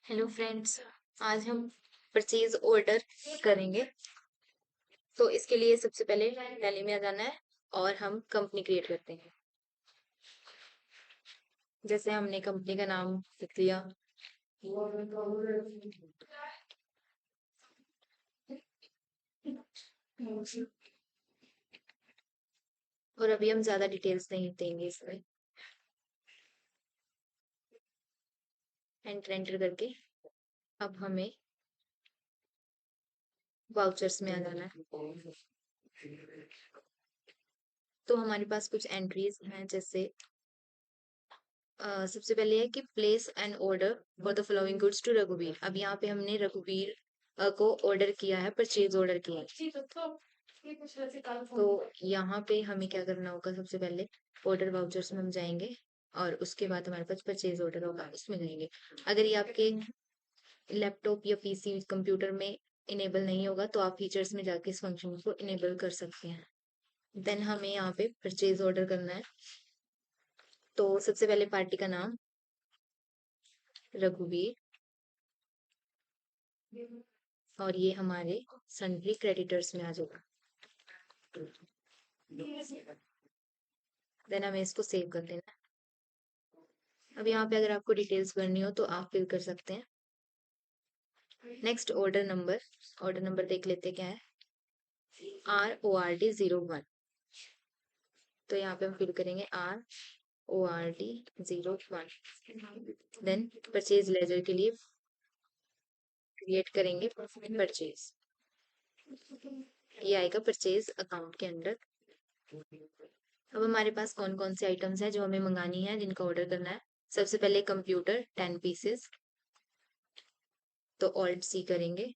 Hello friends, आज हम purchase order करेंगे। तो इसके लिए सबसे पहले टैली में आ जाना है और हम कंपनी क्रिएट करते हैं। जैसे हमने कंपनी का नाम लिख लिया। और अभी हम ज्यादा डिटेल्स नहीं देंगे इसमें। एंटर एंटर करके अब हमें वाउचर्स में आ जाना है। तो हमारे पास कुछ एंट्रीज हैं, जैसे सबसे पहले है कि place an order for the following goods to रघुवीर। अब यहाँ पे हमने रघुवीर को ऑर्डर किया है, परचेज ऑर्डर किया है। तो यहाँ पे हमें क्या करना होगा, सबसे पहले ऑर्डर वाउचर्स में हम जाएंगे और उसके बाद हमारे पास परचेज ऑर्डर होगा, उसमें जाएंगे। अगर ये आपके लैपटॉप या पीसी कंप्यूटर में इनेबल नहीं होगा तो आप फीचर्स में जाके इस फंक्शन को इनेबल कर सकते हैं। देन हमें यहाँ पे परचेज ऑर्डर करना है। तो सबसे पहले पार्टी का नाम रघुवीर, और ये हमारे सन्ड्री क्रेडिटर्स में आ जाएगा। देन हमें इसको सेव कर देना है। अब यहाँ पे अगर आपको डिटेल्स भरनी हो तो आप फिल कर सकते हैं। नेक्स्ट ऑर्डर नंबर देख लेते क्या है, RORD 01। तो यहाँ पे हम फिल करेंगे RORD 01। देन परचेज लेजर के लिए क्रिएट करेंगे परचेज, ये आएगा परचेज अकाउंट के अंडर। अब हमारे पास कौन कौन से आइटम्स हैं जो हमें मंगानी है, जिनका ऑर्डर करना है। सबसे पहले कंप्यूटर 10 पीसेस, तो ऑल्ट सी करेंगे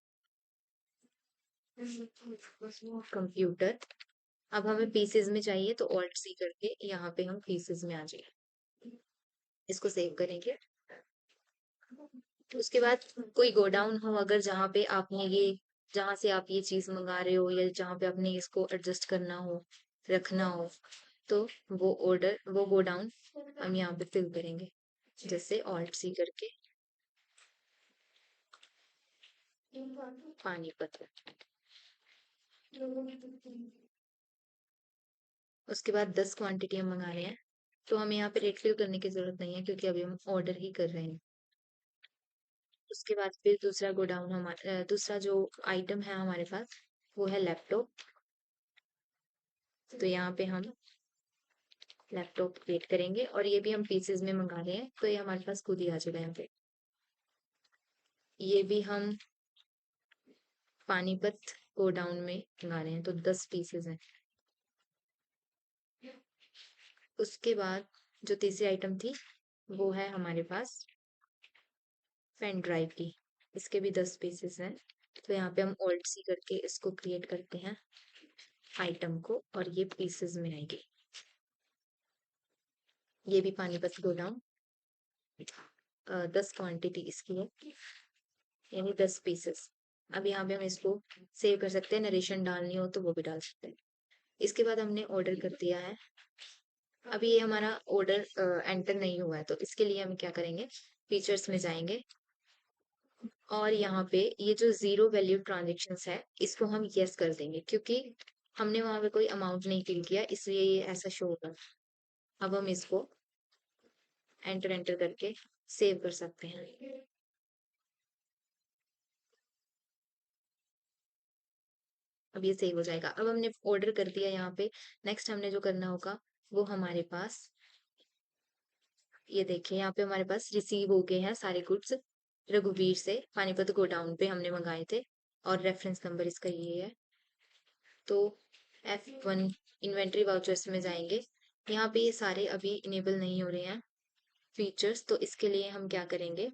कंप्यूटर। अब हमें पीसेस में चाहिए तो ऑल्ट सी करके यहाँ पे हम पीसेस में आ जाए, इसको सेव करेंगे। तो उसके बाद कोई गोडाउन हो अगर जहाँ पे आपने ये जहाँ से आप ये चीज मंगा रहे हो, या जहाँ पे आपने इसको एडजस्ट करना हो, रखना हो, तो वो गोडाउन हम यहाँ पे फिल करेंगे, जैसे ऑल्ट सी करके पानीपत। उसके बाद 10 क्वांटिटी हम मंगा रहे हैं, तो हमें यहाँ पे रेट फिल करने की जरूरत नहीं है क्योंकि अभी हम ऑर्डर ही कर रहे हैं। उसके बाद फिर दूसरा गोडाउन हमारा दूसरा जो आइटम है हमारे पास वो है लैपटॉप। तो यहाँ पे हम लैपटॉप क्रिएट करेंगे और ये भी हम पीसेस में मंगा रहे हैं, तो ये हमारे पास खुद ही आ जाएगा यहाँ पे। ये भी हम पानीपत गोडाउन में मंगा रहे हैं, तो 10 पीसेस हैं। उसके बाद जो तीसरी आइटम थी वो है हमारे पास पेन ड्राइव की, इसके भी 10 पीसेस हैं। तो यहाँ पे हम ऑल्ट सी करके इसको क्रिएट करते हैं आइटम को, और ये पीसेस में आएगी। ये भी पानीपत गोडाउन 10 क्वांटिटी इसकी है, यानी 10 पीसेस। अब यहाँ पे हम इसको सेव कर सकते हैं, नरेशन डालनी हो तो वो भी डाल सकते हैं। इसके बाद हमने ऑर्डर कर दिया है। अभी ये हमारा ऑर्डर एंटर नहीं हुआ है, तो इसके लिए हम क्या करेंगे, फीचर्स में जाएंगे और यहाँ पे ये जो जीरो वैल्यू ट्रांजेक्शन्स है इसको हम यस कर देंगे, क्योंकि हमने वहां पे कोई अमाउंट नहीं फिल किया, इसलिए ये ऐसा शो होगा। अब हम इसको एंटर एंटर करके सेव कर सकते हैं। अब ये सेव हो जाएगा। अब हमने ऑर्डर कर दिया यहाँ पे। नेक्स्ट हमने जो करना होगा वो हमारे पास, ये देखिए यहाँ पे हमारे पास रिसीव हो गए हैं सारे गुड्स रघुवीर से, पानीपत गोडाउन पे हमने मंगाए थे, और रेफरेंस नंबर इसका ये है। तो F1 इन्वेंट्री वाउचर्स में जाएंगे। यहाँ पे ये सारे अभी इनेबल नहीं हो रहे हैं फीचर्स, तो इसके लिए हम क्या करेंगे,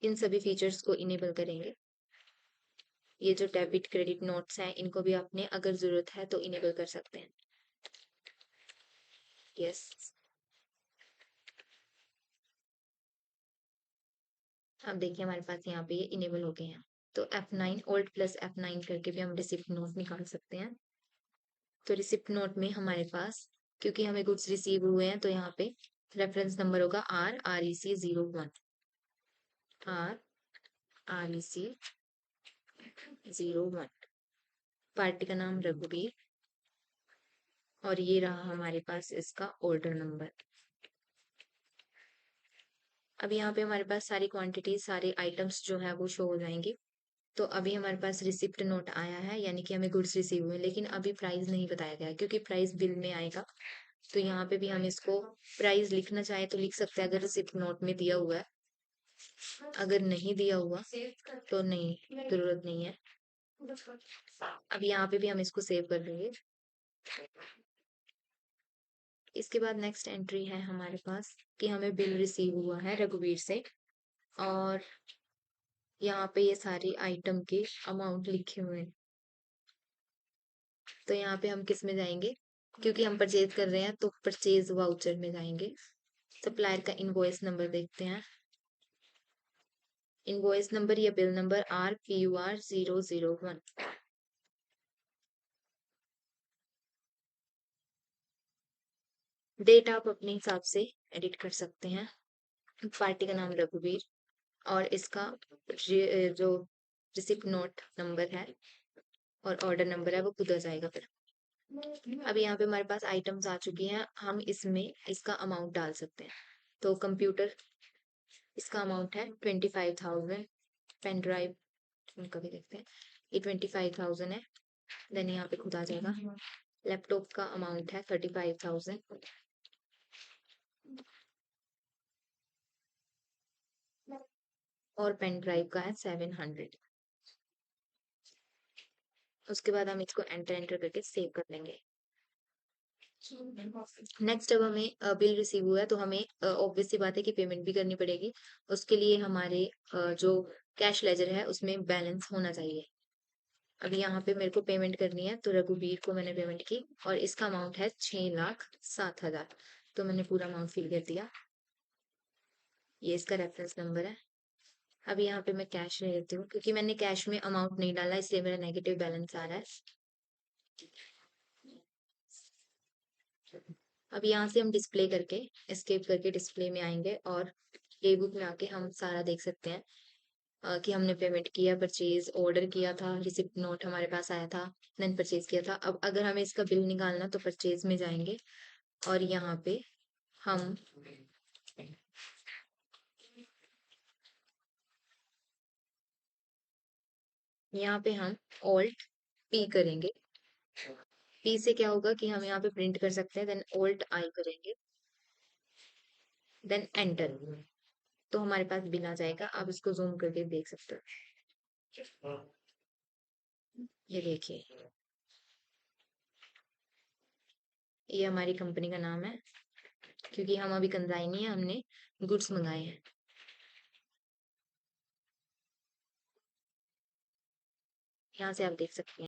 इन सभी फीचर्स को इनेबल करेंगे। ये जो डेबिट क्रेडिट नोट्स हैं इनको भी आपने अगर जरूरत है तो इनेबल कर सकते हैं। यस, अब देखिए हमारे पास यहाँ पे ये इनेबल हो गए हैं। तो F9 Alt+F9 करके भी हम रिसिप्ट नोट निकाल सकते हैं। तो रिसिप्ट नोट में हमारे पास, क्योंकि हमें गुड्स रिसीव हुए हैं, तो यहाँ पे रेफरेंस नंबर होगा REC 01, REC 01, पार्टी का नाम रघुवीर, और ये रहा हमारे पास इसका ऑर्डर नंबर। अब यहाँ पे हमारे पास सारी क्वांटिटी, सारे आइटम्स जो है वो शो हो जाएंगे। तो अभी हमारे पास रिसिप्ट नोट आया है, यानी कि हमें गुड्स रिसीव हुए, लेकिन अभी प्राइस नहीं बताया गया, क्योंकि प्राइस बिल में आएगा। तो यहाँ पे भी हम इसको प्राइस लिखना चाहे तो लिख सकते हैं, अगर रिसिप्ट नोट में दिया हुआ है। अगर नहीं दिया हुआ तो नहीं, जरूरत नहीं है। अब यहाँ पे भी हम इसको सेव कर देंगे। इसके बाद नेक्स्ट एंट्री है हमारे पास कि हमें बिल रिसीव हुआ है रघुवीर से, और यहाँ पे ये सारी आइटम के अमाउंट लिखे हुए हैं। तो यहाँ पे हम किस में जाएंगे, क्योंकि हम परचेज कर रहे हैं तो परचेज वाउचर में जाएंगे। सप्लायर का इनवॉइस नंबर देखते हैं। इनवॉइस नंबर या बिल नंबर RPUR 001। डेट आप अपने हिसाब से एडिट कर सकते हैं। पार्टी का नाम रघुवीर, और इसका जो रिसिप्ट नोट नंबर है और ऑर्डर नंबर है वो खुद आ जाएगा फिर। अब यहाँ पे हमारे पास आइटम्स आ चुकी हैं, हम इसमें इसका अमाउंट डाल सकते हैं। तो कंप्यूटर, इसका अमाउंट है 25,000। पेन ड्राइव उनका भी देखते हैं, ये 25,000 है। देन यहाँ पे खुद आ जाएगा। लैपटॉप का अमाउंट है 35,000, और पेन ड्राइव का है 700। उसके बाद हम इसको एंटर एंटर करके सेव कर लेंगे। नेक्स्ट, अब हमें बिल रिसीव हुआ है तो हमें ऑब्वियस सी बात है कि पेमेंट भी करनी पड़ेगी। उसके लिए हमारे जो कैश लेजर है उसमें बैलेंस होना चाहिए। अभी यहाँ पे मेरे को पेमेंट करनी है, तो रघुवीर को मैंने पेमेंट की, और इसका अमाउंट है 6,07,000। तो मैंने पूरा अमाउंट फिल कर दिया। ये इसका रेफरेंस नंबर है। अभी यहाँ पे मैं कैश ले लेती हूँ, क्योंकि मैंने कैश में अमाउंट नहीं डाला इसलिए मेरा नेगेटिव बैलेंस आ रहा है। अब यहाँ से हम डिस्प्ले करके, एस्केप करके डिस्प्ले में आएंगे, और ये बुक में आके हम सारा देख सकते हैं कि हमने पेमेंट किया, परचेज ऑर्डर किया था, रिसिप्ट नोट हमारे पास आया था, देन परचेज किया था। अब अगर हमें इसका बिल निकालना तो परचेज में जाएंगे, और यहाँ पे हम ऑल्ट पी करेंगे। पी से क्या होगा कि हम यहाँ पे प्रिंट कर सकते हैं, देन ऑल्ट आई करेंगे, देन एंटर। तो हमारे पास बिल आ जाएगा। आप इसको जूम करके देख सकते हो। ये देखिए, ये हमारी कंपनी का नाम है, क्योंकि हम अभी कंसाइनी है, हमने गुड्स मंगाए हैं। यहाँ से आप देख सकते हैं।